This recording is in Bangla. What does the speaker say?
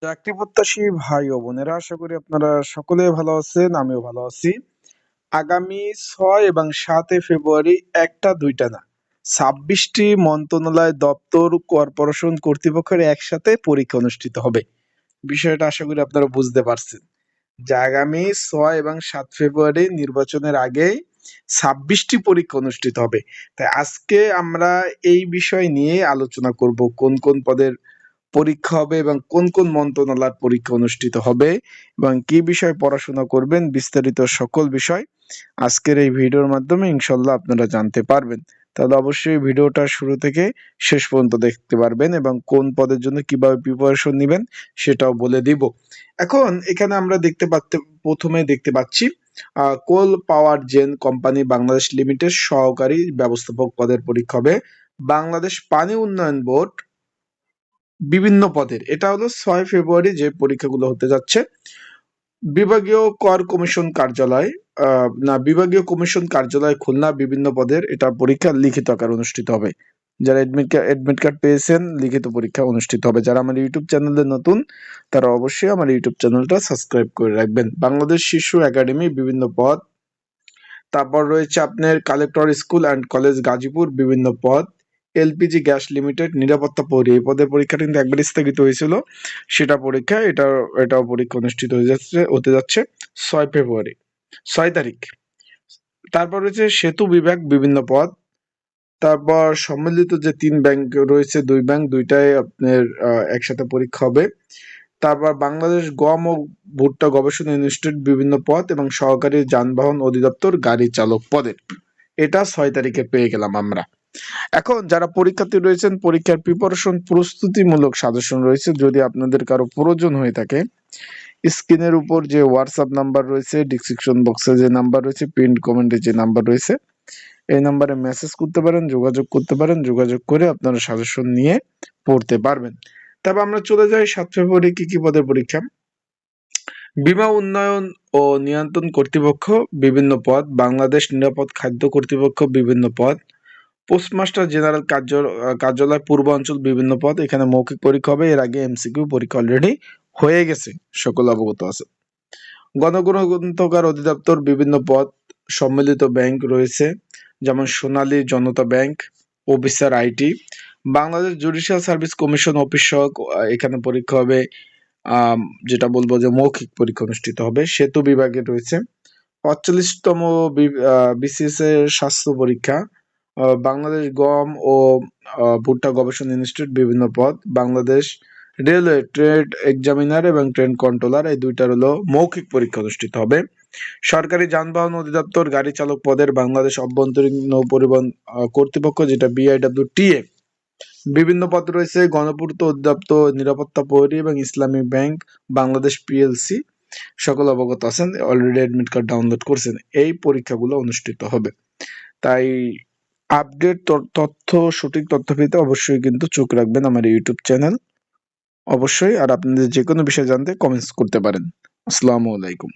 চাকরি প্রত্যাশী ভাই ও বোনেরা, আশা করি আপনারা সকলে ভালো আছেন, আমিও ভালো আছি। আগামী 6 এবং 7 ফেব্রুয়ারি, একটা দুইটা না, 26টি মন্ত্রণালয়, দপ্তর, কর্পোরেশন কর্তৃপক্ষের একসাথে পরীক্ষা অনুষ্ঠিত হবে। বিষয়টা আশা করি আপনারা বুঝতে পারছেন যে আগামী 6 এবং 7 ফেব্রুয়ারি নির্বাচনের আগেই 26টি পরীক্ষা অনুষ্ঠিত হবে। তাই আজকে আমরা এই বিষয় নিয়ে আলোচনা করব, কোন কোন পদের পরীক্ষা হবে এবং কোন কোন মন্ত্রণালয়ের পরীক্ষা অনুষ্ঠিত হবে এবং কি বিষয়ে পড়াশোনা করবেন, বিস্তারিত সকল বিষয় আজকের এই ভিডিওর মাধ্যমে ইনশাল্লাহ আপনারা জানতে পারবেন। তাহলে অবশ্যই ভিডিওটা শুরু থেকে শেষ পর্যন্ত দেখতে পারবেন এবং কোন পদের জন্য কিভাবে প্রিপারেশন নেবেন সেটাও বলে দিব। এখন এখানে আমরা প্রথমে দেখতে পাচ্ছি কোল পাওয়ার জেন কোম্পানি বাংলাদেশ লিমিটেড সহকারী ব্যবস্থাপক পদের পরীক্ষা হবে। বাংলাদেশ পানি উন্নয়ন বোর্ড বিভিন্ন পদের, এটা হলো 6 ফেব্রুয়ারি যে পরীক্ষাগুলো হতে যাচ্ছে। বিভাগীয় কর কমিশন কার্যালয়, বিভাগীয় কমিশন কার্যালয় খুলনা, বিভিন্ন পদের এটা পরীক্ষা লিখিত আকার অনুষ্ঠিত হবে। যারা এডমিট কার্ড পেয়েছেন, লিখিত পরীক্ষা অনুষ্ঠিত হবে। যারা আমার ইউটিউব চ্যানেলে নতুন, তারা অবশ্যই আমার ইউটিউব চ্যানেলটা সাবস্ক্রাইব করে রাখবেন। বাংলাদেশ শিশু একাডেমি বিভিন্ন পদ, তারপর রয়েছে আপনার collector school and college Gazipur বিভিন্ন পদ, এলপিজি গ্যাস লিমিটেড নিরাপত্তা প্রহরী, এই পদের পরীক্ষাটা কিন্তু একবার স্থগিত হয়েছিল, সেটা পরীক্ষা এটাও পরীক্ষা অনুষ্ঠিত হতে যাচ্ছে 6 ফেব্রুয়ারি, 6 তারিখ। তারপর রয়েছে সেতু বিভাগ বিভিন্ন পদ, তারপর সম্মিলিত যে 3 ব্যাংক রয়েছে, 2 ব্যাংক, দুইটাই আপনার একসাথে পরীক্ষা হবে। তারপর বাংলাদেশ গম ও ভুট্টা গবেষণা ইনস্টিটিউট বিভিন্ন পদ এবং সহকারী যানবাহন অধিদপ্তর গাড়ি চালক পদের, এটা 6 তারিখে পেয়ে গেলাম আমরা। এখন যারা পরীক্ষার্থী রয়েছেন, পরীক্ষার প্রিপারেশন প্রস্তুতিমূলক সাজেশন রয়েছে, যদি আপনাদের কারো প্রয়োজন হয়ে থাকে, স্ক্রিনের উপর যে হোয়াটসঅ্যাপ নাম্বার রয়েছে, ডিসক্রিপশন বক্সে যে নাম্বার রয়েছে, পিন কমেন্টে যে নাম্বার রয়েছে, এই নাম্বারে মেসেজ করতে পারেন, যোগাযোগ করতে পারেন। যোগাযোগ করে আপনারা সাজেশন নিয়ে পড়তে পারবেন। তবে আমরা চলে যাই 7 ফেব্রুয়ারি কি কি পদের পরীক্ষা। বীমা উন্নয়ন ও নিয়ন্ত্রণ কর্তৃপক্ষ বিভিন্ন পদ, বাংলাদেশ নিরাপদ খাদ্য কর্তৃপক্ষ বিভিন্ন পদ, পোস্টমাস্টার জেনারেল কার্যালয় পূর্বাঞ্চল বিভিন্ন পদ, এখানে মৌখিক পরীক্ষা হবে। এর আগে এমসিকিউ পরীক্ষা অলরেডি হয়ে গেছে, সকল অবগত আছে। গণগ্রন্থাগার অধিদপ্তর বিভিন্ন পদ, সম্মিলিত ব্যাংক রয়েছে, যেমন Sonali Janata bank, officer IT, Bangladesh judicial service commission office সহক, এখানে পরীক্ষা হবে, যেটা বলবো যে মৌখিক পরীক্ষা অনুষ্ঠিত হবে। সেতু বিভাগে রয়েছে 45তম বিসিএস এর স্বাস্থ্য পরীক্ষা, বাংলাদেশ গম ও ভুট্টা গবেষণা ইনস্টিটিউট বিভিন্ন পদ, বাংলাদেশ রেলওয়ে ট্রেড এক্সামিনার এবং ট্রেন কন্ট্রোলার, এই দুইটার হলো মৌখিক পরীক্ষা অনুষ্ঠিত হবে। সরকারি যানবাহন অধিদপ্তর গাড়ি চালক পদের, বাংলাদেশ অভ্যন্তরীণ নৌ পরিবহন কর্তৃপক্ষ যেটা BIWTA বিভিন্ন পদ রয়েছে। গণপূর্ত অধিদপ্তর নিরাপত্তা প্রহরী এবং ইসলামী ব্যাংক বাংলাদেশ PLC, সকল অবগত আছেন, অলরেডি অ্যাডমিট কার্ড ডাউনলোড করছেন। এই পরীক্ষাগুলো অনুষ্ঠিত হবে। তাই আপডেট সঠিক তথ্য পেতে অবশ্যই কিন্তু চোখ রাখবেন আমার ইউটিউব চ্যানেল অবশ্যই। আর আপনাদের যে কোনো বিষয় জানতে কমেন্টস করতে পারেন। আসসালামু আলাইকুম।